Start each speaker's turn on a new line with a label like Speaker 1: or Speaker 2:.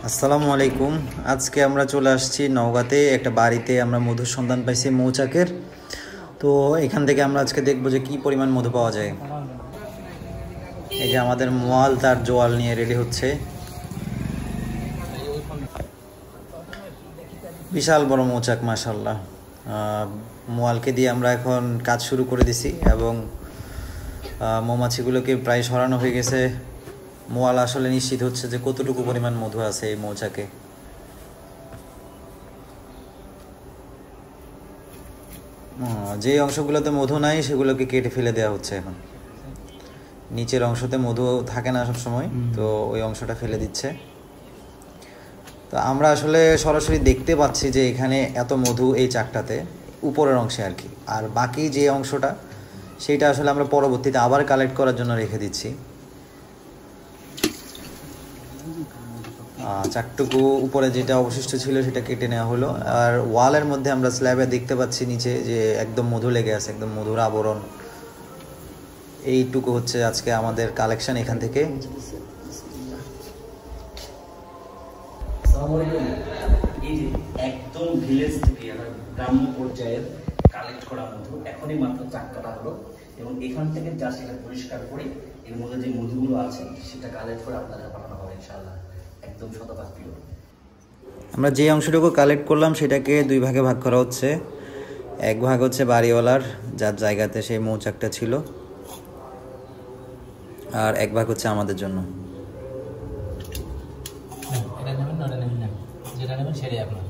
Speaker 1: আসসালামু আলাইকুম। আজকে আমরা চলে আসছি নওগাঁতে একটা বাড়িতে। আমরা মধুর সন্ধান পাইছি মৌচাকের। তো এখান থেকে আমরা আজকে দেখবো যে কি পরিমাণ মধু পাওয়া যায়। এই যে আমাদের মোয়াল তার জোয়াল নিয়ে রেডি হচ্ছে। বিশাল বড় মৌচাক, মাশাআল্লাহ। মোয়ালকে দিয়ে আমরা এখন কাজ শুরু করে দিছি এবং মৌমাছিগুলোকে প্রায় সরানো হয়ে গেছে। মোয়াল আসলে নিশ্চিত হচ্ছে যে কতটুকু পরিমাণ মধু আছে এই মৌচাকে। যে অংশগুলোতে মধু নাই সেগুলোকে কেটে ফেলে দেওয়া হচ্ছে এখন। নিচের অংশতে মধু থাকে না সব সময়, তো ওই অংশটা ফেলে দিচ্ছে। তো আমরা আসলে সরাসরি দেখতে পাচ্ছি যে এখানে এত মধু এই চাকটাতে, উপরের অংশে আর কি। আর বাকি যে অংশটা সেইটা আসলে আমরা পরবর্তীতে আবার কালেক্ট করার জন্য রেখে দিচ্ছি। চাকটুকু উপরে যেটা অবশিষ্ট ছিল সেটা কেটে নেওয়া হলো। আর ওয়ালের মধ্যে আমরা স্ল্যাবে দেখতে পাচ্ছি নিচে যে একদম মধু লেগে আছে, একদম মধুর আবরণ। এইটুকু হচ্ছে আজকে আমাদের কালেকশন এখান থেকে।
Speaker 2: এই যে একদম ভিলেজ থেকে গ্রাম্য পর্যায়ের কালেক্ট করা মধু এখনই মাত্র চাক কাটা হলো, এবং এখান থেকে যা সেটা পরিষ্কার করে এর মধ্যে যে মধুগুলো আছে সেটা কালেক্ট করে আপনাদের পাঠানো হবে ইনশাআল্লাহ, একদম শতভাগ পিওর।
Speaker 1: আমরা যে অংশটুকু কালেক্ট করলাম সেটাকে দুই ভাগে ভাগ করা হচ্ছে। এক ভাগ হচ্ছে বাড়িওয়ালার, যার জায়গাতে সেই মৌচাকটা ছিল, আর এক ভাগ হচ্ছে আমাদের জন্য।
Speaker 3: এটা নেবেন না, ওটা নেবেন না, যেটা নেবেন সেটাই আপনার।